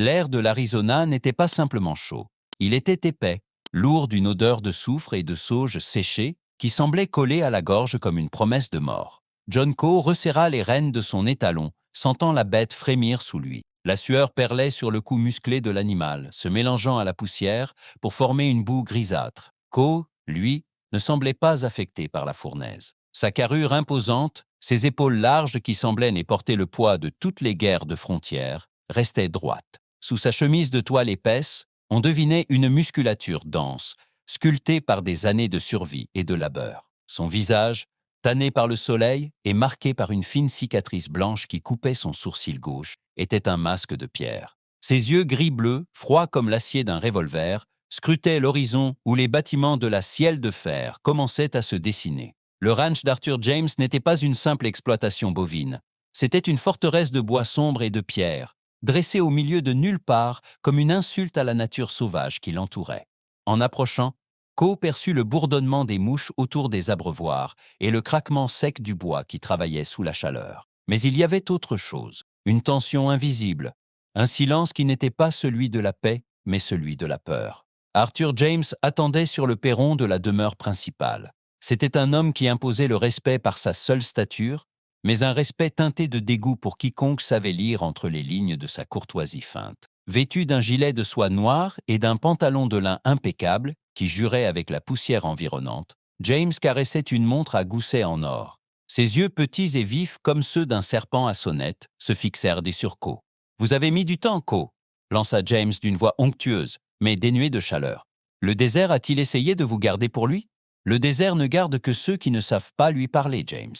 L'air de l'Arizona n'était pas simplement chaud. Il était épais, lourd d'une odeur de soufre et de sauge séchée qui semblait coller à la gorge comme une promesse de mort. John Coe resserra les rênes de son étalon, sentant la bête frémir sous lui. La sueur perlait sur le cou musclé de l'animal, se mélangeant à la poussière pour former une boue grisâtre. Coe, lui, ne semblait pas affecté par la fournaise. Sa carrure imposante, ses épaules larges qui semblaient n'y porter le poids de toutes les guerres de frontières, restaient droites. Sous sa chemise de toile épaisse, on devinait une musculature dense, sculptée par des années de survie et de labeur. Son visage, tanné par le soleil et marqué par une fine cicatrice blanche qui coupait son sourcil gauche, était un masque de pierre. Ses yeux gris-bleu, froids comme l'acier d'un revolver, scrutaient l'horizon où les bâtiments de la Ciel de fer commençaient à se dessiner. Le ranch d'Arthur James n'était pas une simple exploitation bovine. C'était une forteresse de bois sombre et de pierre, dressée au milieu de nulle part comme une insulte à la nature sauvage qui l'entourait. En approchant, Coe perçut le bourdonnement des mouches autour des abreuvoirs et le craquement sec du bois qui travaillait sous la chaleur. Mais il y avait autre chose, une tension invisible, un silence qui n'était pas celui de la paix, mais celui de la peur. Arthur James attendait sur le perron de la demeure principale. C'était un homme qui imposait le respect par sa seule stature, mais un respect teinté de dégoût pour quiconque savait lire entre les lignes de sa courtoisie feinte. Vêtu d'un gilet de soie noire et d'un pantalon de lin impeccable, qui jurait avec la poussière environnante, James caressait une montre à gousset en or. Ses yeux petits et vifs comme ceux d'un serpent à sonnette se fixèrent sur Coe. « Vous avez mis du temps, Coe » lança James d'une voix onctueuse, mais dénuée de chaleur. « Le désert a-t-il essayé de vous garder pour lui ?»« Le désert ne garde que ceux qui ne savent pas lui parler, James. »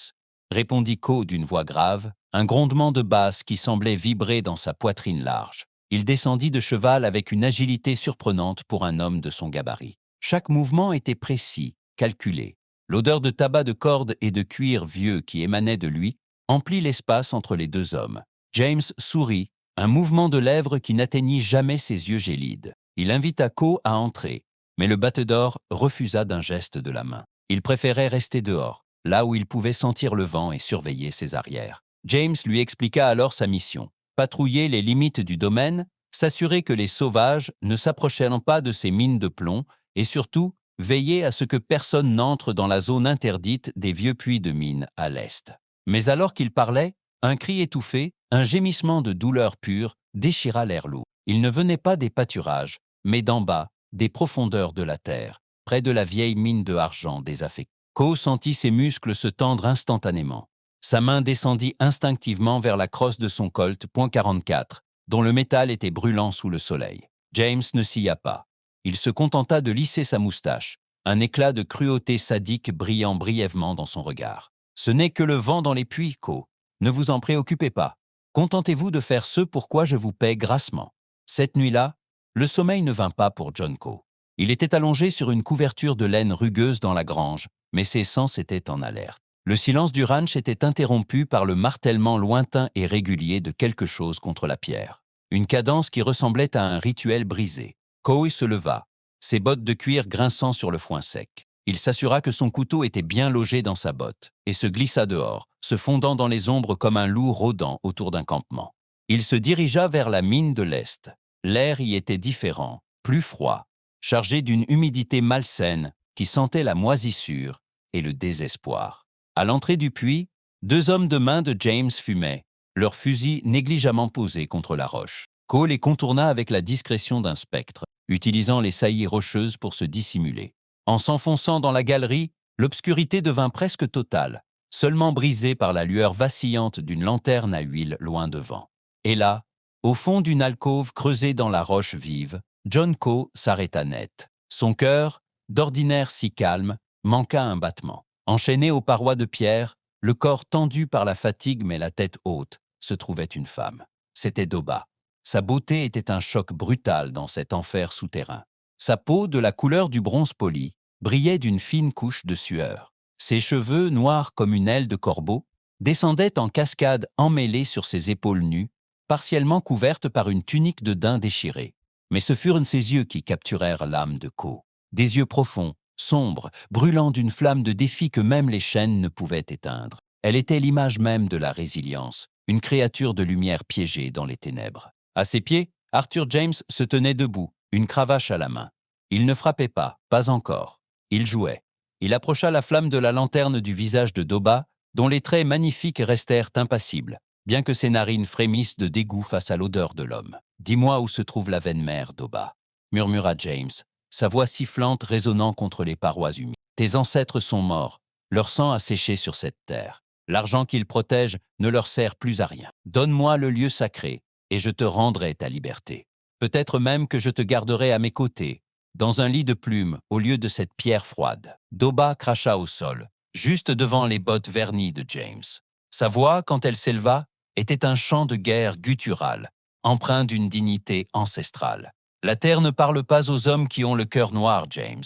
Répondit Coe d'une voix grave, un grondement de basse qui semblait vibrer dans sa poitrine large. Il descendit de cheval avec une agilité surprenante pour un homme de son gabarit. Chaque mouvement était précis, calculé. L'odeur de tabac de corde et de cuir vieux qui émanait de lui emplit l'espace entre les deux hommes. James sourit, un mouvement de lèvres qui n'atteignit jamais ses yeux gélides. Il invita Coe à entrer, mais le battedor refusa d'un geste de la main. Il préférait rester dehors, là où il pouvait sentir le vent et surveiller ses arrières. James lui expliqua alors sa mission. Patrouiller les limites du domaine, s'assurer que les sauvages ne s'approchaient pas de ces mines de plomb et surtout veiller à ce que personne n'entre dans la zone interdite des vieux puits de mine à l'est. Mais alors qu'il parlait, un cri étouffé, un gémissement de douleur pure déchira l'air lourd. Il ne venait pas des pâturages, mais d'en bas, des profondeurs de la terre, près de la vieille mine de argent désaffectée. Coe sentit ses muscles se tendre instantanément. Sa main descendit instinctivement vers la crosse de son Colt .44, dont le métal était brûlant sous le soleil. James ne scia pas. Il se contenta de lisser sa moustache, un éclat de cruauté sadique brillant brièvement dans son regard. « Ce n'est que le vent dans les puits, Coe. Ne vous en préoccupez pas. Contentez-vous de faire ce pour quoi je vous paie grassement. » Cette nuit-là, le sommeil ne vint pas pour John Coe. Il était allongé sur une couverture de laine rugueuse dans la grange, mais ses sens étaient en alerte. Le silence du ranch était interrompu par le martèlement lointain et régulier de quelque chose contre la pierre. Une cadence qui ressemblait à un rituel brisé. Coe se leva, ses bottes de cuir grinçant sur le foin sec. Il s'assura que son couteau était bien logé dans sa botte et se glissa dehors, se fondant dans les ombres comme un loup rôdant autour d'un campement. Il se dirigea vers la mine de l'Est. L'air y était différent, plus froid, chargé d'une humidité malsaine qui sentait la moisissure et le désespoir. À l'entrée du puits, deux hommes de main de James fumaient, leurs fusils négligemment posés contre la roche. Coe les contourna avec la discrétion d'un spectre, utilisant les saillies rocheuses pour se dissimuler. En s'enfonçant dans la galerie, l'obscurité devint presque totale, seulement brisée par la lueur vacillante d'une lanterne à huile loin devant. Et là, au fond d'une alcôve creusée dans la roche vive, John Coe s'arrêta net. Son cœur, d'ordinaire si calme, manqua un battement. Enchaîné aux parois de pierre, le corps tendu par la fatigue mais la tête haute, se trouvait une femme. C'était Doba. Sa beauté était un choc brutal dans cet enfer souterrain. Sa peau, de la couleur du bronze poli, brillait d'une fine couche de sueur. Ses cheveux, noirs comme une aile de corbeau, descendaient en cascade emmêlés sur ses épaules nues, partiellement couvertes par une tunique de daim déchirée. Mais ce furent ses yeux qui capturèrent l'âme de Coe. Des yeux profonds, sombres, brûlant d'une flamme de défi que même les chaînes ne pouvaient éteindre. Elle était l'image même de la résilience, une créature de lumière piégée dans les ténèbres. À ses pieds, Arthur James se tenait debout, une cravache à la main. Il ne frappait pas encore. Il jouait. Il approcha la flamme de la lanterne du visage de Doba, dont les traits magnifiques restèrent impassibles, bien que ses narines frémissent de dégoût face à l'odeur de l'homme. « Dis-moi où se trouve la veine mère, Doba, » murmura James, sa voix sifflante résonnant contre les parois humides. « Tes ancêtres sont morts, leur sang a séché sur cette terre. L'argent qu'ils protègent ne leur sert plus à rien. Donne-moi le lieu sacré, et je te rendrai ta liberté. Peut-être même que je te garderai à mes côtés, dans un lit de plumes au lieu de cette pierre froide. » Doba cracha au sol, juste devant les bottes vernies de James. Sa voix, quand elle s'éleva, était un chant de guerre guttural, empreint d'une dignité ancestrale. « La terre ne parle pas aux hommes qui ont le cœur noir, James.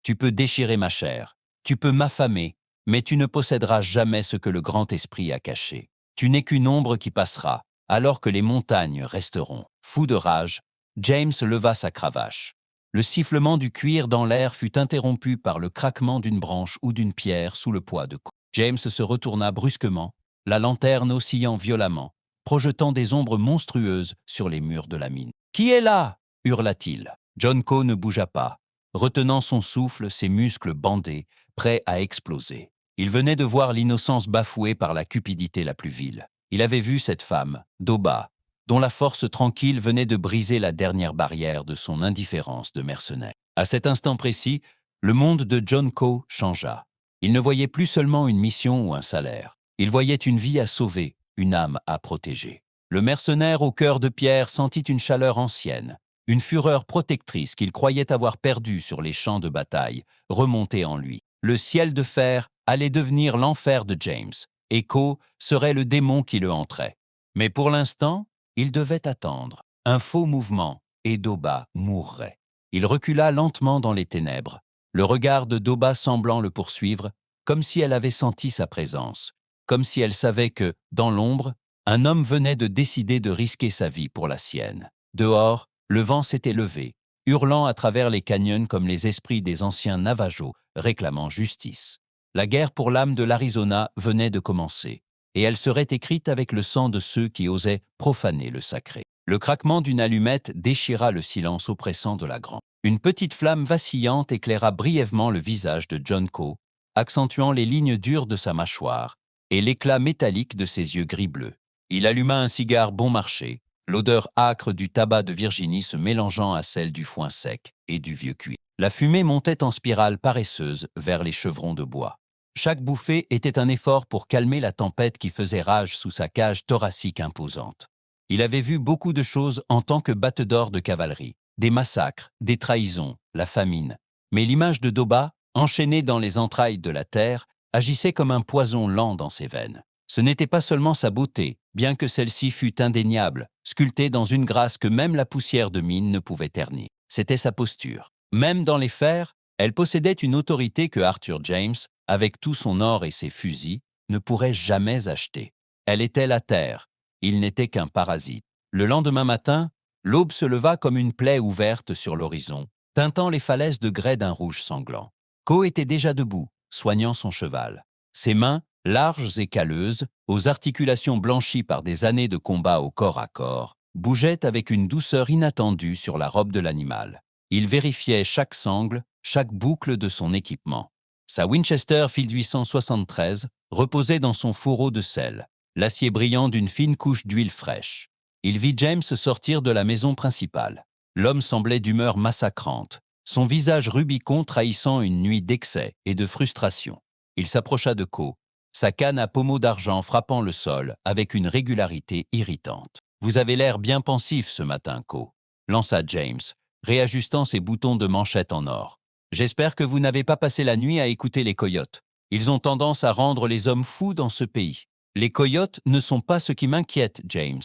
Tu peux déchirer ma chair, tu peux m'affamer, mais tu ne posséderas jamais ce que le grand esprit a caché. Tu n'es qu'une ombre qui passera, alors que les montagnes resteront. » Fou de rage, James leva sa cravache. Le sifflement du cuir dans l'air fut interrompu par le craquement d'une branche ou d'une pierre sous le poids de Co. James se retourna brusquement, la lanterne oscillant violemment, projetant des ombres monstrueuses sur les murs de la mine. « Qui est là ?» hurla-t-il. John Co ne bougea pas, retenant son souffle, ses muscles bandés, prêts à exploser. Il venait de voir l'innocence bafouée par la cupidité la plus vile. Il avait vu cette femme, Doba, dont la force tranquille venait de briser la dernière barrière de son indifférence de mercenaire. À cet instant précis, le monde de John Co changea. Il ne voyait plus seulement une mission ou un salaire. Il voyait une vie à sauver, une âme à protéger. Le mercenaire au cœur de pierre sentit une chaleur ancienne, une fureur protectrice qu'il croyait avoir perdue sur les champs de bataille, remonter en lui. Le ciel de fer allait devenir l'enfer de James, et Co serait le démon qui le hanterait. Mais pour l'instant, il devait attendre. Un faux mouvement, et Doba mourrait. Il recula lentement dans les ténèbres, le regard de Doba semblant le poursuivre, comme si elle avait senti sa présence, comme si elle savait que, dans l'ombre, un homme venait de décider de risquer sa vie pour la sienne. Dehors, le vent s'était levé, hurlant à travers les canyons comme les esprits des anciens Navajos réclamant justice. La guerre pour l'âme de l'Arizona venait de commencer, et elle serait écrite avec le sang de ceux qui osaient profaner le sacré. Le craquement d'une allumette déchira le silence oppressant de la grange. Une petite flamme vacillante éclaira brièvement le visage de John Co, accentuant les lignes dures de sa mâchoire et l'éclat métallique de ses yeux gris-bleus. Il alluma un cigare bon marché, l'odeur âcre du tabac de Virginie se mélangeant à celle du foin sec et du vieux cuir. La fumée montait en spirale paresseuse vers les chevrons de bois. Chaque bouffée était un effort pour calmer la tempête qui faisait rage sous sa cage thoracique imposante. Il avait vu beaucoup de choses en tant que battedor de cavalerie, des massacres, des trahisons, la famine. Mais l'image de Doba, enchaînée dans les entrailles de la terre, agissait comme un poison lent dans ses veines. Ce n'était pas seulement sa beauté, bien que celle-ci fût indéniable, sculptée dans une grâce que même la poussière de mine ne pouvait ternir. C'était sa posture. Même dans les fers, elle possédait une autorité que Arthur James, avec tout son or et ses fusils, ne pourrait jamais acheter. Elle était la terre, il n'était qu'un parasite. Le lendemain matin, l'aube se leva comme une plaie ouverte sur l'horizon, teintant les falaises de grès d'un rouge sanglant. Co était déjà debout, soignant son cheval. Ses mains, larges et calleuses, aux articulations blanchies par des années de combat au corps à corps, bougeaient avec une douceur inattendue sur la robe de l'animal. Il vérifiait chaque sangle, chaque boucle de son équipement. Sa Winchester 1873 reposait dans son fourreau de sel, l'acier brillant d'une fine couche d'huile fraîche. Il vit James sortir de la maison principale. L'homme semblait d'humeur massacrante, son visage rubicond trahissant une nuit d'excès et de frustration. Il s'approcha de Co, sa canne à pommeau d'argent frappant le sol avec une régularité irritante. « Vous avez l'air bien pensif ce matin, Co », lança James, réajustant ses boutons de manchette en or. « J'espère que vous n'avez pas passé la nuit à écouter les coyotes. Ils ont tendance à rendre les hommes fous dans ce pays. »« Les coyotes ne sont pas ce qui m'inquiète, James, »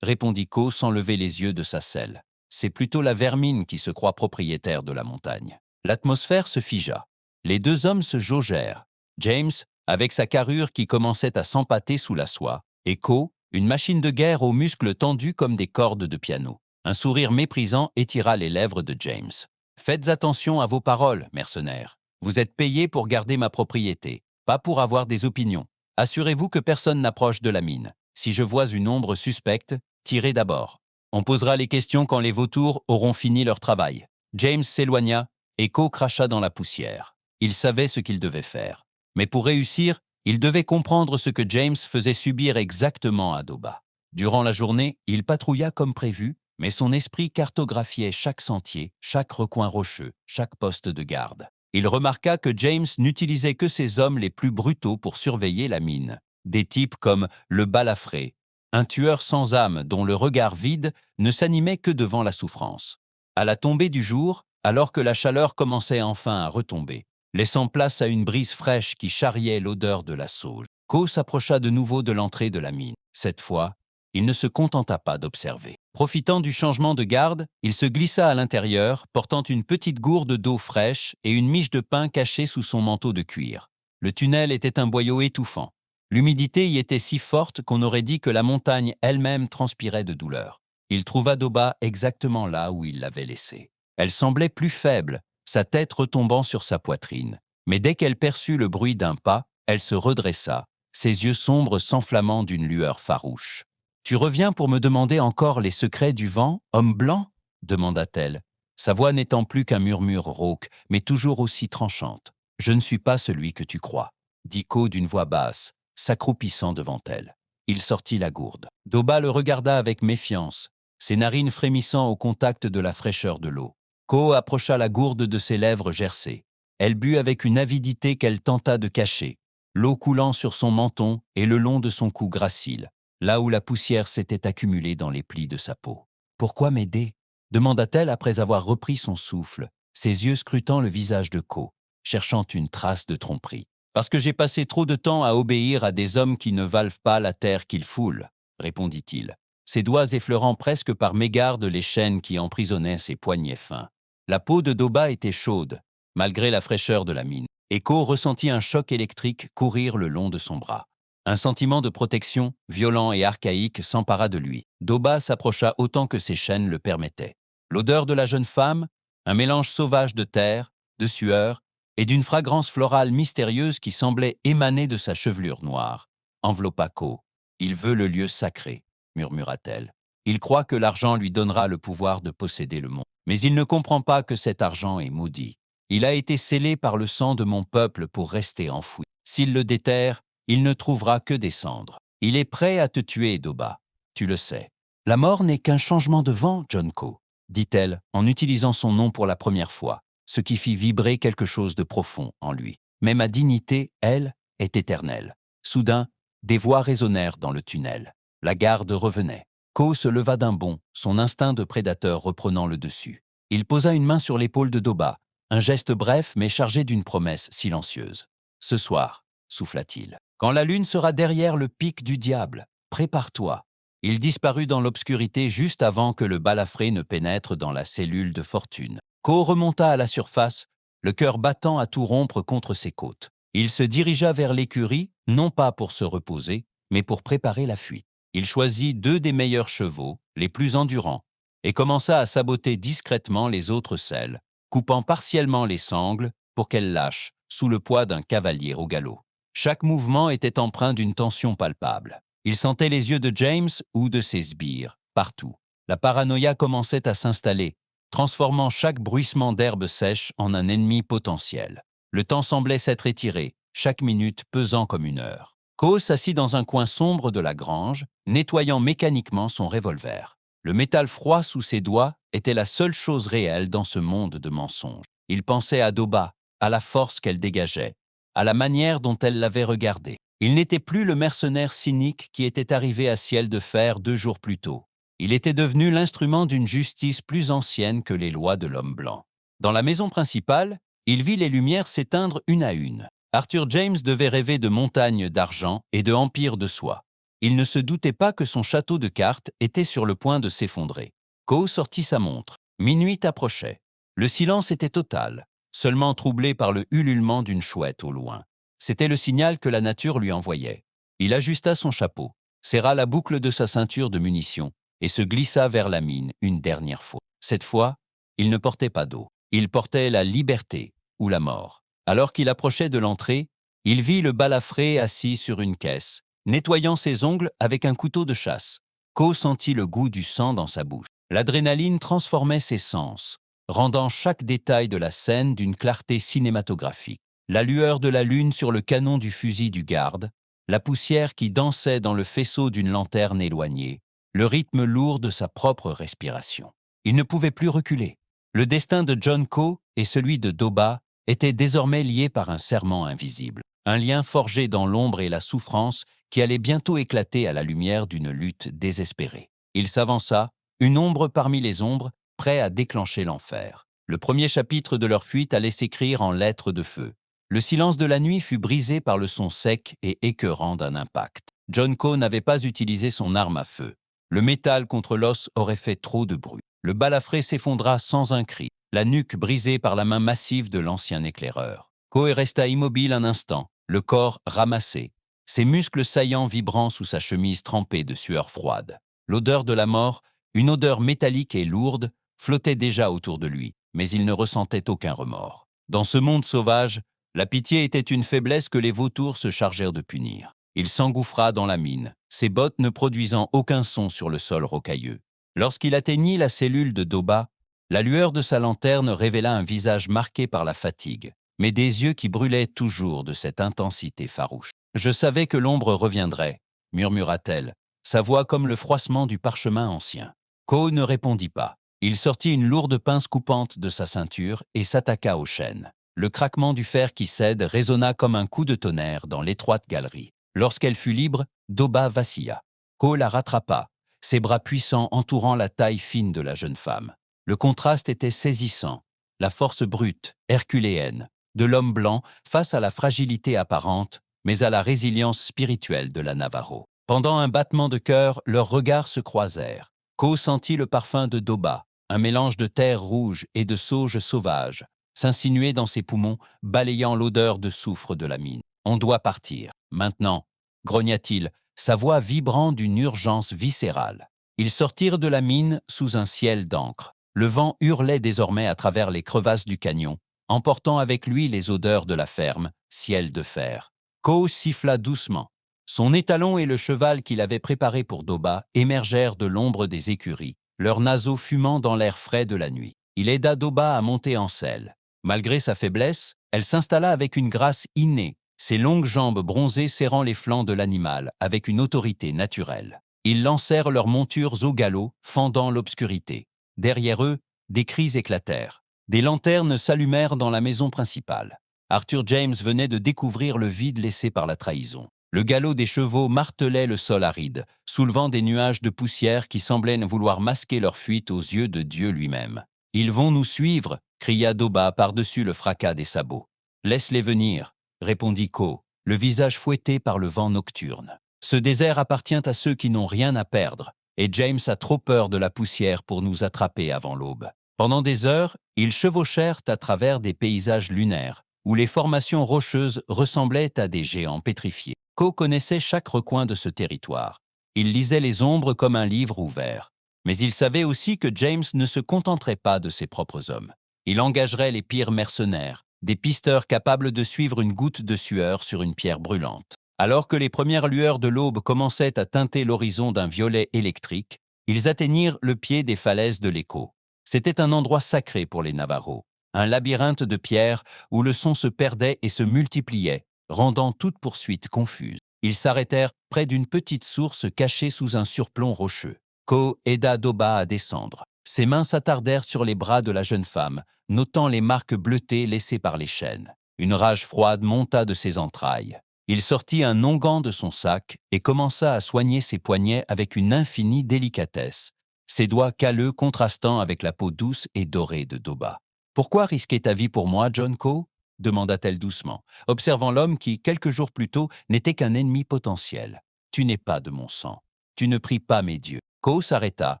répondit Co sans lever les yeux de sa selle. « C'est plutôt la vermine qui se croit propriétaire de la montagne. » L'atmosphère se figea. Les deux hommes se jaugèrent. James, avec sa carrure qui commençait à s'empâter sous la soie, et Co, une machine de guerre aux muscles tendus comme des cordes de piano. Un sourire méprisant étira les lèvres de James. « Faites attention à vos paroles, mercenaires. Vous êtes payés pour garder ma propriété, pas pour avoir des opinions. Assurez-vous que personne n'approche de la mine. Si je vois une ombre suspecte, tirez d'abord. » On posera les questions quand les vautours auront fini leur travail. James s'éloigna et Co cracha dans la poussière. Il savait ce qu'il devait faire. Mais pour réussir, il devait comprendre ce que James faisait subir exactement à Doba. Durant la journée, il patrouilla comme prévu, mais son esprit cartographiait chaque sentier, chaque recoin rocheux, chaque poste de garde. Il remarqua que James n'utilisait que ses hommes les plus brutaux pour surveiller la mine. Des types comme le balafré, un tueur sans âme dont le regard vide ne s'animait que devant la souffrance. À la tombée du jour, alors que la chaleur commençait enfin à retomber, laissant place à une brise fraîche qui charriait l'odeur de la sauge, Co s'approcha de nouveau de l'entrée de la mine. Cette fois, il ne se contenta pas d'observer. Profitant du changement de garde, il se glissa à l'intérieur, portant une petite gourde d'eau fraîche et une miche de pain cachée sous son manteau de cuir. Le tunnel était un boyau étouffant. L'humidité y était si forte qu'on aurait dit que la montagne elle-même transpirait de douleur. Il trouva Doba exactement là où il l'avait laissée. Elle semblait plus faible, sa tête retombant sur sa poitrine. Mais dès qu'elle perçut le bruit d'un pas, elle se redressa, ses yeux sombres s'enflammant d'une lueur farouche. « Tu reviens pour me demander encore les secrets du vent, homme blanc ?» demanda-t-elle, sa voix n'étant plus qu'un murmure rauque, mais toujours aussi tranchante. « Je ne suis pas celui que tu crois », dit Co d'une voix basse, s'accroupissant devant elle. Il sortit la gourde. Doba le regarda avec méfiance, ses narines frémissant au contact de la fraîcheur de l'eau. Co approcha la gourde de ses lèvres gercées. Elle but avec une avidité qu'elle tenta de cacher, l'eau coulant sur son menton et le long de son cou gracile, là où la poussière s'était accumulée dans les plis de sa peau. « Pourquoi m'aider » demanda-t-elle après avoir repris son souffle, ses yeux scrutant le visage de Co, cherchant une trace de tromperie. « Parce que j'ai passé trop de temps à obéir à des hommes qui ne valent pas la terre qu'ils foulent, » répondit-il, ses doigts effleurant presque par mégarde les chaînes qui emprisonnaient ses poignets fins. La peau de Doba était chaude, malgré la fraîcheur de la mine, et Co ressentit un choc électrique courir le long de son bras. Un sentiment de protection, violent et archaïque, s'empara de lui. Doba s'approcha autant que ses chaînes le permettaient. L'odeur de la jeune femme, un mélange sauvage de terre, de sueur, et d'une fragrance florale mystérieuse qui semblait émaner de sa chevelure noire, enveloppa Co. « Il veut le lieu sacré », murmura-t-elle. « Il croit que l'argent lui donnera le pouvoir de posséder le monde. Mais il ne comprend pas que cet argent est maudit. Il a été scellé par le sang de mon peuple pour rester enfoui. S'il le déterre, il ne trouvera que des cendres. Il est prêt à te tuer, Doba. Tu le sais. La mort n'est qu'un changement de vent, John Co, dit-elle en utilisant son nom pour la première fois, ce qui fit vibrer quelque chose de profond en lui. Mais ma dignité, elle, est éternelle. Soudain, des voix résonnèrent dans le tunnel. La garde revenait. Co se leva d'un bond, son instinct de prédateur reprenant le dessus. Il posa une main sur l'épaule de Doba, un geste bref mais chargé d'une promesse silencieuse. « Ce soir, » souffla-t-il, « quand la lune sera derrière le pic du diable, prépare-toi. » Il disparut dans l'obscurité juste avant que le balafré ne pénètre dans la cellule de fortune. Co remonta à la surface, le cœur battant à tout rompre contre ses côtes. Il se dirigea vers l'écurie, non pas pour se reposer, mais pour préparer la fuite. Il choisit 2 des meilleurs chevaux, les plus endurants, et commença à saboter discrètement les autres selles, coupant partiellement les sangles pour qu'elles lâchent sous le poids d'un cavalier au galop. Chaque mouvement était empreint d'une tension palpable. Il sentait les yeux de James ou de ses sbires, partout. La paranoïa commençait à s'installer, transformant chaque bruissement d'herbe sèche en un ennemi potentiel. Le temps semblait s'être étiré, chaque minute pesant comme une heure. Co s'assit dans un coin sombre de la grange, nettoyant mécaniquement son revolver. Le métal froid sous ses doigts était la seule chose réelle dans ce monde de mensonges. Il pensait à Doba, à la force qu'elle dégageait, à la manière dont elle l'avait regardé. Il n'était plus le mercenaire cynique qui était arrivé à Ciel de Fer 2 jours plus tôt. Il était devenu l'instrument d'une justice plus ancienne que les lois de l'homme blanc. Dans la maison principale, il vit les lumières s'éteindre une à une. Arthur James devait rêver de montagnes d'argent et de empires de soie. Il ne se doutait pas que son château de cartes était sur le point de s'effondrer. Co sortit sa montre. Minuit approchait. Le silence était total, seulement troublé par le ululement d'une chouette au loin. C'était le signal que la nature lui envoyait. Il ajusta son chapeau, serra la boucle de sa ceinture de munitions et se glissa vers la mine une dernière fois. Cette fois, il ne portait pas d'eau. Il portait la liberté ou la mort. Alors qu'il approchait de l'entrée, il vit le balafré assis sur une caisse, nettoyant ses ongles avec un couteau de chasse. Ko sentit le goût du sang dans sa bouche. L'adrénaline transformait ses sens, rendant chaque détail de la scène d'une clarté cinématographique. La lueur de la lune sur le canon du fusil du garde, la poussière qui dansait dans le faisceau d'une lanterne éloignée, le rythme lourd de sa propre respiration. Il ne pouvait plus reculer. Le destin de John Ko et celui de Doba étaient désormais liés par un serment invisible, un lien forgé dans l'ombre et la souffrance qui allait bientôt éclater à la lumière d'une lutte désespérée. Il s'avança, une ombre parmi les ombres, prêt à déclencher l'enfer. Le premier chapitre de leur fuite allait s'écrire en lettres de feu. Le silence de la nuit fut brisé par le son sec et écœurant d'un impact. John Ko n'avait pas utilisé son arme à feu. Le métal contre l'os aurait fait trop de bruit. Le balafré s'effondra sans un cri, la nuque brisée par la main massive de l'ancien éclaireur. Ko resta immobile un instant, le corps ramassé, ses muscles saillants vibrant sous sa chemise trempée de sueur froide. L'odeur de la mort, une odeur métallique et lourde, flottait déjà autour de lui, mais il ne ressentait aucun remords. Dans ce monde sauvage, la pitié était une faiblesse que les vautours se chargèrent de punir. Il s'engouffra dans la mine, ses bottes ne produisant aucun son sur le sol rocailleux. Lorsqu'il atteignit la cellule de Doba, la lueur de sa lanterne révéla un visage marqué par la fatigue, mais des yeux qui brûlaient toujours de cette intensité farouche. « Je savais que l'ombre reviendrait », murmura-t-elle, sa voix comme le froissement du parchemin ancien. Ko ne répondit pas. Il sortit une lourde pince coupante de sa ceinture et s'attaqua aux chaînes. Le craquement du fer qui cède résonna comme un coup de tonnerre dans l'étroite galerie. Lorsqu'elle fut libre, Doba vacilla. Ko la rattrapa, ses bras puissants entourant la taille fine de la jeune femme. Le contraste était saisissant, la force brute, herculéenne, de l'homme blanc face à la fragilité apparente, mais à la résilience spirituelle de la Navarro. Pendant un battement de cœur, leurs regards se croisèrent. Ko sentit le parfum de Doba, un mélange de terre rouge et de sauge sauvage, s'insinuer dans ses poumons, balayant l'odeur de soufre de la mine. « On doit partir, maintenant », grogna-t-il, sa voix vibrant d'une urgence viscérale. Ils sortirent de la mine sous un ciel d'encre. Le vent hurlait désormais à travers les crevasses du canyon, emportant avec lui les odeurs de la ferme, ciel de fer. Ko siffla doucement. Son étalon et le cheval qu'il avait préparé pour Doba émergèrent de l'ombre des écuries, leurs naseaux fumant dans l'air frais de la nuit. Il aida Doba à monter en selle. Malgré sa faiblesse, elle s'installa avec une grâce innée, ses longues jambes bronzées serrant les flancs de l'animal avec une autorité naturelle. Ils lancèrent leurs montures au galop, fendant l'obscurité. Derrière eux, des cris éclatèrent. Des lanternes s'allumèrent dans la maison principale. Arthur James venait de découvrir le vide laissé par la trahison. Le galop des chevaux martelait le sol aride, soulevant des nuages de poussière qui semblaient ne vouloir masquer leur fuite aux yeux de Dieu lui-même. « Ils vont nous suivre !» cria Doba par-dessus le fracas des sabots. « Laisse-les venir !» répondit Ko, le visage fouetté par le vent nocturne. « Ce désert appartient à ceux qui n'ont rien à perdre, et James a trop peur de la poussière pour nous attraper avant l'aube. » Pendant des heures, ils chevauchèrent à travers des paysages lunaires, où les formations rocheuses ressemblaient à des géants pétrifiés. Ko connaissait chaque recoin de ce territoire. Il lisait les ombres comme un livre ouvert. Mais il savait aussi que James ne se contenterait pas de ses propres hommes. Il engagerait les pires mercenaires, des pisteurs capables de suivre une goutte de sueur sur une pierre brûlante. Alors que les premières lueurs de l'aube commençaient à teinter l'horizon d'un violet électrique, ils atteignirent le pied des falaises de l'Écho. C'était un endroit sacré pour les Navarros, un labyrinthe de pierres où le son se perdait et se multipliait, rendant toute poursuite confuse. Ils s'arrêtèrent près d'une petite source cachée sous un surplomb rocheux. Ko aida Doba à descendre. Ses mains s'attardèrent sur les bras de la jeune femme, notant les marques bleutées laissées par les chaînes. Une rage froide monta de ses entrailles. Il sortit un onguent de son sac et commença à soigner ses poignets avec une infinie délicatesse, ses doigts calleux contrastant avec la peau douce et dorée de Doba. « Pourquoi risquer ta vie pour moi, John Ko ?» demanda-t-elle doucement, observant l'homme qui, quelques jours plus tôt, n'était qu'un ennemi potentiel. « Tu n'es pas de mon sang. Tu ne pries pas mes dieux. » Ko s'arrêta,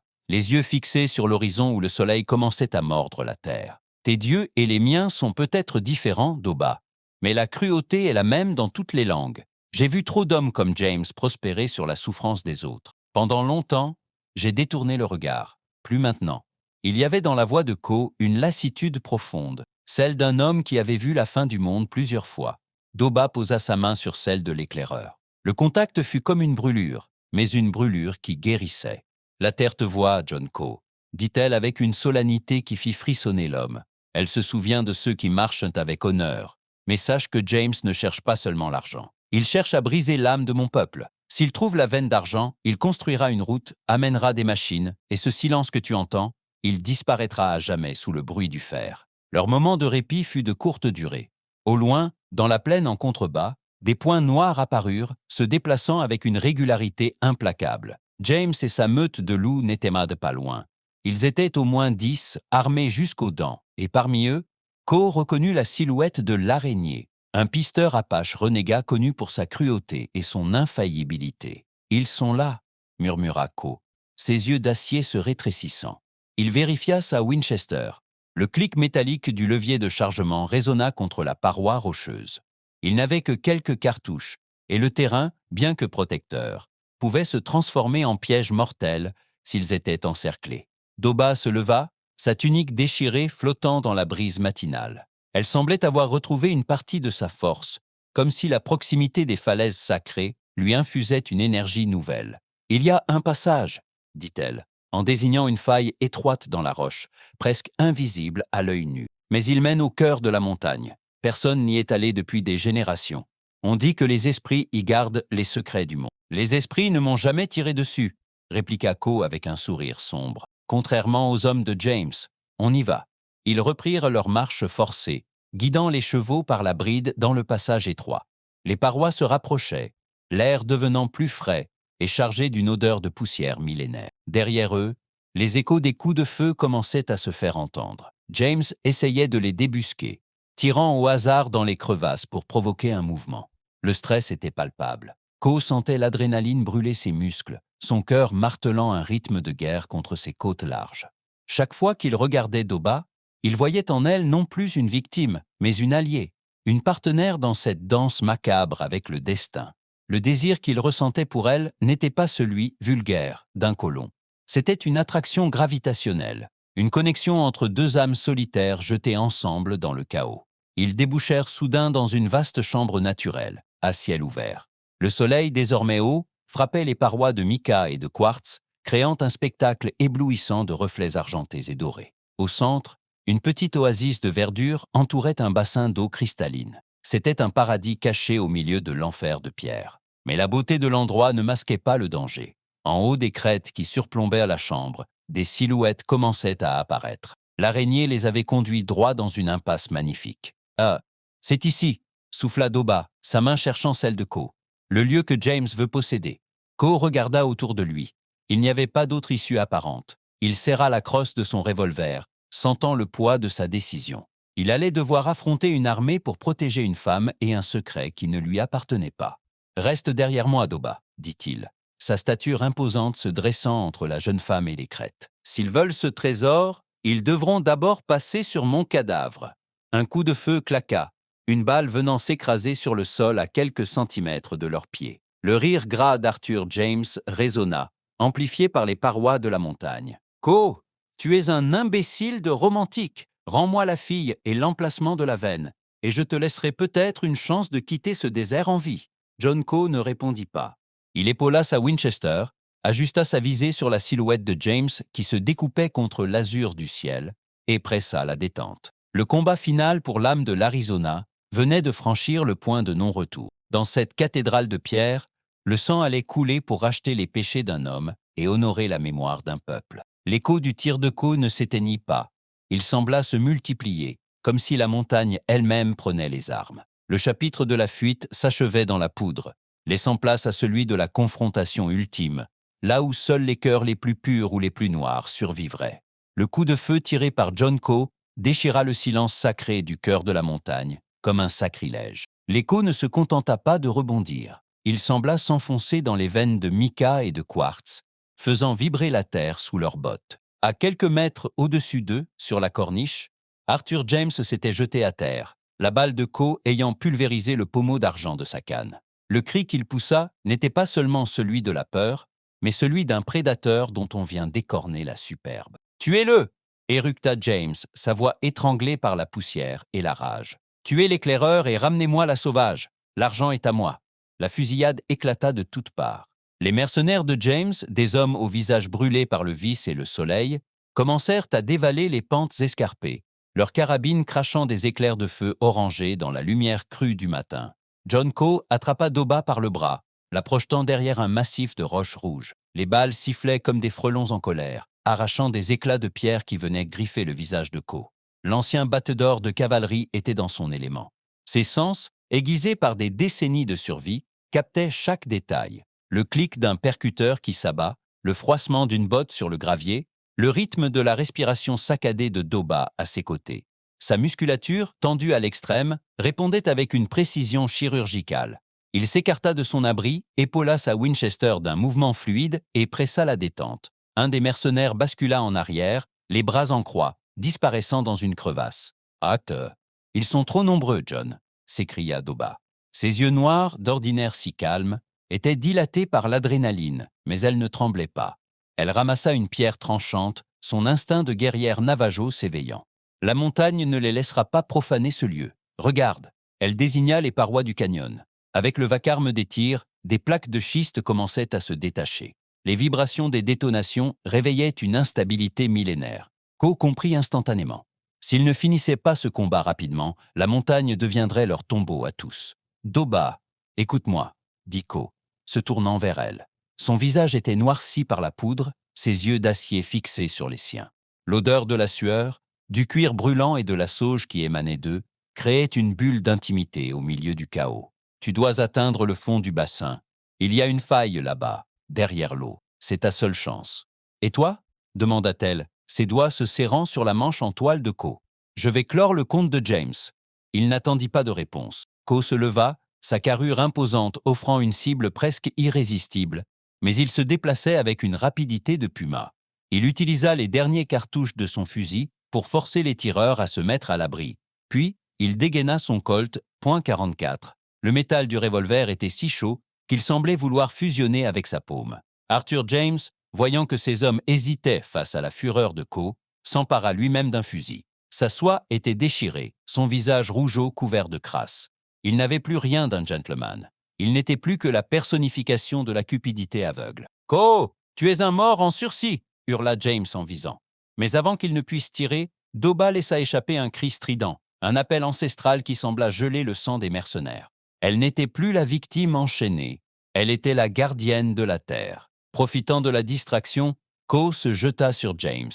les yeux fixés sur l'horizon où le soleil commençait à mordre la terre. « Tes dieux et les miens sont peut-être différents, Doba, mais la cruauté est la même dans toutes les langues. J'ai vu trop d'hommes comme James prospérer sur la souffrance des autres. Pendant longtemps, j'ai détourné le regard. Plus maintenant. » Il y avait dans la voix de Ko une lassitude profonde, celle d'un homme qui avait vu la fin du monde plusieurs fois. Doba posa sa main sur celle de l'éclaireur. Le contact fut comme une brûlure. mais une brûlure qui guérissait. « La terre te voit, John Co », dit-elle avec une solennité qui fit frissonner l'homme. Elle se souvient de ceux qui marchent avec honneur. Mais sache que James ne cherche pas seulement l'argent. Il cherche à briser l'âme de mon peuple. S'il trouve la veine d'argent, il construira une route, amènera des machines, et ce silence que tu entends, il disparaîtra à jamais sous le bruit du fer. Leur moment de répit fut de courte durée. Au loin, dans la plaine en contrebas, des points noirs apparurent, se déplaçant avec une régularité implacable. James et sa meute de loups n'étaient pas loin. Ils étaient au moins 10, armés jusqu'aux dents, et parmi eux, Co reconnut la silhouette de l'araignée, un pisteur apache renégat connu pour sa cruauté et son infaillibilité. « Ils sont là », murmura Co, ses yeux d'acier se rétrécissant. Il vérifia sa Winchester. Le clic métallique du levier de chargement résonna contre la paroi rocheuse. Il n'avait que quelques cartouches, et le terrain, bien que protecteur, pouvait se transformer en piège mortel s'ils étaient encerclés. Doba se leva, sa tunique déchirée flottant dans la brise matinale. Elle semblait avoir retrouvé une partie de sa force, comme si la proximité des falaises sacrées lui infusait une énergie nouvelle. « Il y a un passage », dit-elle, en désignant une faille étroite dans la roche, presque invisible à l'œil nu. Mais il mène au cœur de la montagne. Personne n'y est allé depuis des générations. On dit que les esprits y gardent les secrets du monde. « Les esprits ne m'ont jamais tiré dessus », répliqua Co avec un sourire sombre. Contrairement aux hommes de James, on y va. Ils reprirent leur marche forcée, guidant les chevaux par la bride dans le passage étroit. Les parois se rapprochaient, l'air devenant plus frais et chargé d'une odeur de poussière millénaire. Derrière eux, les échos des coups de feu commençaient à se faire entendre. James essayait de les débusquer, tirant au hasard dans les crevasses pour provoquer un mouvement. Le stress était palpable. Co sentait l'adrénaline brûler ses muscles, son cœur martelant un rythme de guerre contre ses côtes larges. Chaque fois qu'il regardait Doba, il voyait en elle non plus une victime, mais une alliée, une partenaire dans cette danse macabre avec le destin. Le désir qu'il ressentait pour elle n'était pas celui, vulgaire, d'un colon. C'était une attraction gravitationnelle, une connexion entre deux âmes solitaires jetées ensemble dans le chaos. Ils débouchèrent soudain dans une vaste chambre naturelle, à ciel ouvert. Le soleil, désormais haut, frappait les parois de mica et de quartz, créant un spectacle éblouissant de reflets argentés et dorés. Au centre, une petite oasis de verdure entourait un bassin d'eau cristalline. C'était un paradis caché au milieu de l'enfer de pierre. Mais la beauté de l'endroit ne masquait pas le danger. En haut des crêtes qui surplombaient la chambre, des silhouettes commençaient à apparaître. L'araignée les avait conduits droit dans une impasse magnifique. « Ah, c'est ici !» souffla Doba, sa main cherchant celle de Co. « Le lieu que James veut posséder. » Co regarda autour de lui. Il n'y avait pas d'autre issue apparente. Il serra la crosse de son revolver, sentant le poids de sa décision. Il allait devoir affronter une armée pour protéger une femme et un secret qui ne lui appartenait pas. « Reste derrière moi, Doba, » dit-il, sa stature imposante se dressant entre la jeune femme et les crêtes. « S'ils veulent ce trésor, ils devront d'abord passer sur mon cadavre. » Un coup de feu claqua, une balle venant s'écraser sur le sol à quelques centimètres de leurs pieds. Le rire gras d'Arthur James résonna, amplifié par les parois de la montagne. « Co, tu es un imbécile de romantique. Rends-moi la fille et l'emplacement de la veine, et je te laisserai peut-être une chance de quitter ce désert en vie. » John Co ne répondit pas. Il épaula sa Winchester, ajusta sa visée sur la silhouette de James qui se découpait contre l'azur du ciel, et pressa la détente. Le combat final pour l'âme de l'Arizona venait de franchir le point de non-retour. Dans cette cathédrale de pierre, le sang allait couler pour racheter les péchés d'un homme et honorer la mémoire d'un peuple. L'écho du tir de Co ne s'éteignit pas. Il sembla se multiplier, comme si la montagne elle-même prenait les armes. Le chapitre de la fuite s'achevait dans la poudre, laissant place à celui de la confrontation ultime, là où seuls les cœurs les plus purs ou les plus noirs survivraient. Le coup de feu tiré par John Co déchira le silence sacré du cœur de la montagne, comme un sacrilège. L'écho ne se contenta pas de rebondir. Il sembla s'enfoncer dans les veines de mica et de quartz, faisant vibrer la terre sous leurs bottes. À quelques mètres au-dessus d'eux, sur la corniche, Arthur James s'était jeté à terre, la balle de Co ayant pulvérisé le pommeau d'argent de sa canne. Le cri qu'il poussa n'était pas seulement celui de la peur, mais celui d'un prédateur dont on vient d'écorner la superbe. « Tuez-le !» éructa James, sa voix étranglée par la poussière et la rage. « Tuez l'éclaireur et ramenez-moi la sauvage. L'argent est à moi. » La fusillade éclata de toutes parts. Les mercenaires de James, des hommes au visage brûlé par le vice et le soleil, commencèrent à dévaler les pentes escarpées, leurs carabines crachant des éclairs de feu orangés dans la lumière crue du matin. John Coe attrapa Doba par le bras, la projetant derrière un massif de roches rouges. Les balles sifflaient comme des frelons en colère, arrachant des éclats de pierre qui venaient griffer le visage de Coe. L'ancien batteur de cavalerie était dans son élément. Ses sens, aiguisés par des décennies de survie, captaient chaque détail. Le clic d'un percuteur qui s'abat, le froissement d'une botte sur le gravier, le rythme de la respiration saccadée de Doba à ses côtés. Sa musculature, tendue à l'extrême, répondait avec une précision chirurgicale. Il s'écarta de son abri, épaula sa Winchester d'un mouvement fluide et pressa la détente. Un des mercenaires bascula en arrière, les bras en croix, disparaissant dans une crevasse. « Hâte, ils sont trop nombreux, John !» s'écria Doba. Ses yeux noirs, d'ordinaire si calmes, étaient dilatés par l'adrénaline, mais elle ne tremblait pas. Elle ramassa une pierre tranchante, son instinct de guerrière navajo s'éveillant. La montagne ne les laissera pas profaner ce lieu. Regarde, elle désigna les parois du canyon. Avec le vacarme des tirs, des plaques de schiste commençaient à se détacher. Les vibrations des détonations réveillaient une instabilité millénaire. Coe comprit instantanément. S'ils ne finissaient pas ce combat rapidement, la montagne deviendrait leur tombeau à tous. « Doba, écoute-moi », dit Coe, se tournant vers elle. Son visage était noirci par la poudre, ses yeux d'acier fixés sur les siens. L'odeur de la sueur, du cuir brûlant et de la sauge qui émanait d'eux, créait une bulle d'intimité au milieu du chaos. Tu dois atteindre le fond du bassin. Il y a une faille là-bas, derrière l'eau. C'est ta seule chance. Et toi ? Demanda-t-elle, ses doigts se serrant sur la manche en toile de Coe. Je vais clore le compte de James. Il n'attendit pas de réponse. Coe se leva, sa carrure imposante offrant une cible presque irrésistible, mais il se déplaçait avec une rapidité de puma. Il utilisa les derniers cartouches de son fusil pour forcer les tireurs à se mettre à l'abri. Puis, il dégaina son Colt .44. Le métal du revolver était si chaud qu'il semblait vouloir fusionner avec sa paume. Arthur James, voyant que ses hommes hésitaient face à la fureur de Coe, s'empara lui-même d'un fusil. Sa soie était déchirée, son visage rougeau couvert de crasse. Il n'avait plus rien d'un gentleman. Il n'était plus que la personnification de la cupidité aveugle. « Coe, tu es un mort en sursis !» hurla James en visant. Mais avant qu'il ne puisse tirer, Doba laissa échapper un cri strident, un appel ancestral qui sembla geler le sang des mercenaires. Elle n'était plus la victime enchaînée, elle était la gardienne de la terre. Profitant de la distraction, Coe se jeta sur James.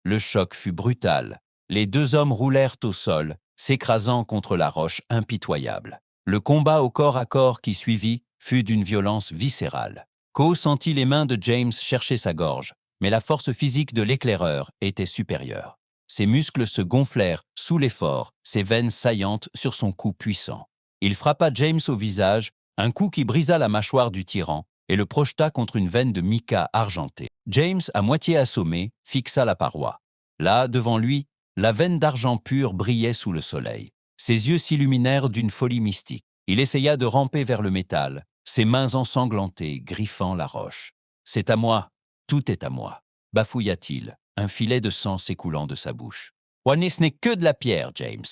Le choc fut brutal. Les deux hommes roulèrent au sol, s'écrasant contre la roche impitoyable. Le combat au corps à corps qui suivit fut d'une violence viscérale. Coe sentit les mains de James chercher sa gorge, mais la force physique de l'éclaireur était supérieure. Ses muscles se gonflèrent sous l'effort, ses veines saillantes sur son cou puissant. Il frappa James au visage, un coup qui brisa la mâchoire du tyran et le projeta contre une veine de mica argentée. James, à moitié assommé, fixa la paroi. Là, devant lui, la veine d'argent pur brillait sous le soleil. Ses yeux s'illuminèrent d'une folie mystique. Il essaya de ramper vers le métal, ses mains ensanglantées, griffant la roche. « C'est à moi, tout est à moi », bafouilla-t-il, un filet de sang s'écoulant de sa bouche. « Ce n'est que de la pierre, James »,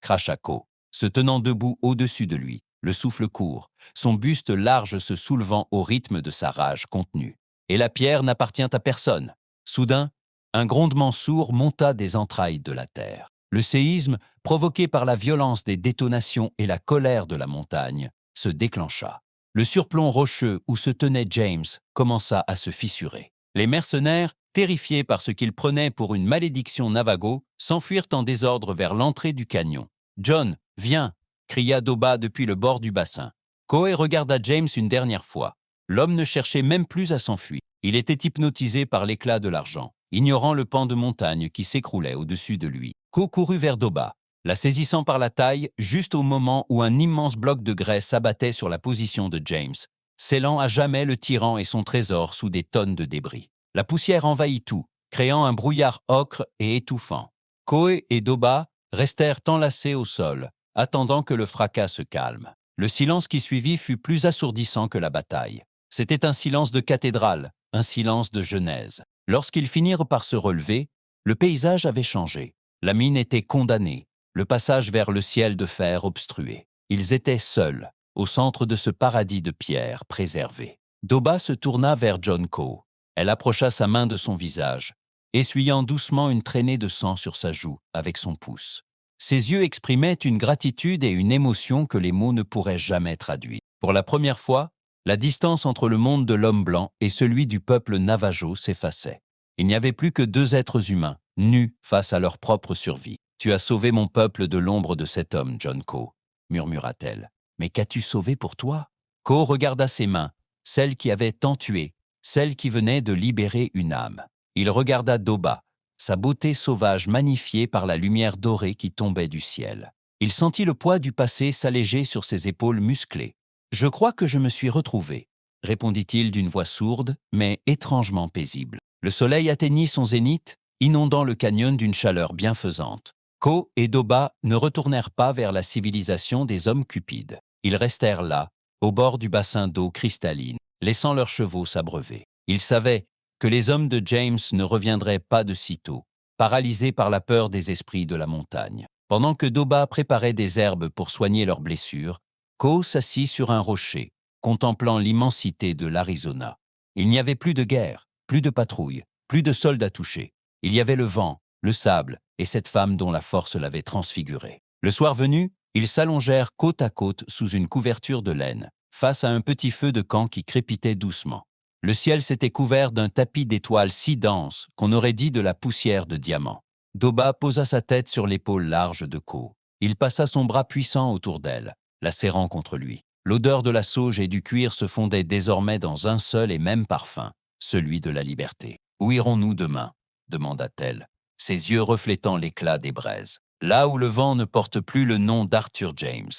cracha Coe, se tenant debout au-dessus de lui, le souffle court, son buste large se soulevant au rythme de sa rage contenue. « Et la pierre n'appartient à personne. » Soudain, un grondement sourd monta des entrailles de la terre. Le séisme, provoqué par la violence des détonations et la colère de la montagne, se déclencha. Le surplomb rocheux où se tenait James commença à se fissurer. Les mercenaires, terrifiés par ce qu'ils prenaient pour une malédiction Navajo, s'enfuirent en désordre vers l'entrée du canyon. « John, viens !» cria Doba depuis le bord du bassin. Coe regarda James une dernière fois. L'homme ne cherchait même plus à s'enfuir. Il était hypnotisé par l'éclat de l'argent, ignorant le pan de montagne qui s'écroulait au-dessus de lui. Coe courut vers Doba, la saisissant par la taille juste au moment où un immense bloc de grès s'abattait sur la position de James, scellant à jamais le tyran et son trésor sous des tonnes de débris. La poussière envahit tout, créant un brouillard ocre et étouffant. Coe et Doba restèrent enlacés au sol, attendant que le fracas se calme. Le silence qui suivit fut plus assourdissant que la bataille. C'était un silence de cathédrale, un silence de genèse. Lorsqu'ils finirent par se relever, le paysage avait changé. La mine était condamnée, le passage vers le ciel de fer obstrué. Ils étaient seuls, au centre de ce paradis de pierre préservé. Doba se tourna vers John Coe. Elle approcha sa main de son visage, essuyant doucement une traînée de sang sur sa joue avec son pouce. Ses yeux exprimaient une gratitude et une émotion que les mots ne pourraient jamais traduire. Pour la première fois, la distance entre le monde de l'homme blanc et celui du peuple Navajo s'effaçait. Il n'y avait plus que deux êtres humains, nus face à leur propre survie. « Tu as sauvé mon peuple de l'ombre de cet homme, John Coe, » murmura-t-elle. « Mais qu'as-tu sauvé pour toi ?» Coe regarda ses mains, celles qui avaient tant tué, celles qui venaient de libérer une âme. Il regarda Doba, sa beauté sauvage magnifiée par la lumière dorée qui tombait du ciel. Il sentit le poids du passé s'alléger sur ses épaules musclées. « Je crois que je me suis retrouvé, » répondit-il d'une voix sourde, mais étrangement paisible. Le soleil atteignit son zénith, inondant le canyon d'une chaleur bienfaisante. Coe et Doba ne retournèrent pas vers la civilisation des hommes cupides. Ils restèrent là, au bord du bassin d'eau cristalline, laissant leurs chevaux s'abreuver. Ils savaient que les hommes de James ne reviendraient pas de sitôt, paralysés par la peur des esprits de la montagne. Pendant que Doba préparait des herbes pour soigner leurs blessures, Coe s'assit sur un rocher, contemplant l'immensité de l'Arizona. Il n'y avait plus de guerre, plus de patrouilles, plus de soldats touchés. Il y avait le vent, le sable et cette femme dont la force l'avait transfiguré. Le soir venu, ils s'allongèrent côte à côte sous une couverture de laine, face à un petit feu de camp qui crépitait doucement. Le ciel s'était couvert d'un tapis d'étoiles si dense qu'on aurait dit de la poussière de diamant. Doba posa sa tête sur l'épaule large de Coe. Il passa son bras puissant autour d'elle, la serrant contre lui. L'odeur de la sauge et du cuir se fondait désormais dans un seul et même parfum, celui de la liberté. « Où irons-nous demain ?» demanda-t-elle, ses yeux reflétant l'éclat des braises. « Là où le vent ne porte plus le nom d'Arthur James, »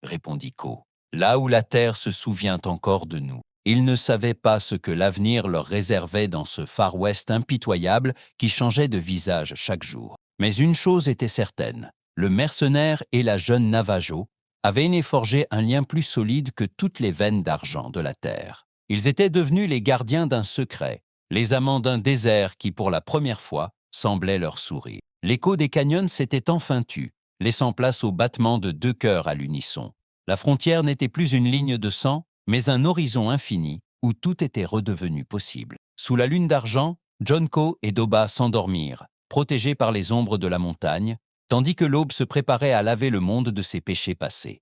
répondit Coe. « Là où la terre se souvient encore de nous. » Ils ne savaient pas ce que l'avenir leur réservait dans ce Far West impitoyable qui changeait de visage chaque jour. Mais une chose était certaine, le mercenaire et la jeune Navajo avaient né forgé un lien plus solide que toutes les veines d'argent de la terre. Ils étaient devenus les gardiens d'un secret, les amants d'un désert qui, pour la première fois, semblait leur sourire. L'écho des canyons s'était enfin tu, laissant place au battement de deux cœurs à l'unisson. La frontière n'était plus une ligne de sang, mais un horizon infini où tout était redevenu possible. Sous la lune d'argent, John Coe et Doba s'endormirent, protégés par les ombres de la montagne, tandis que l'aube se préparait à laver le monde de ses péchés passés.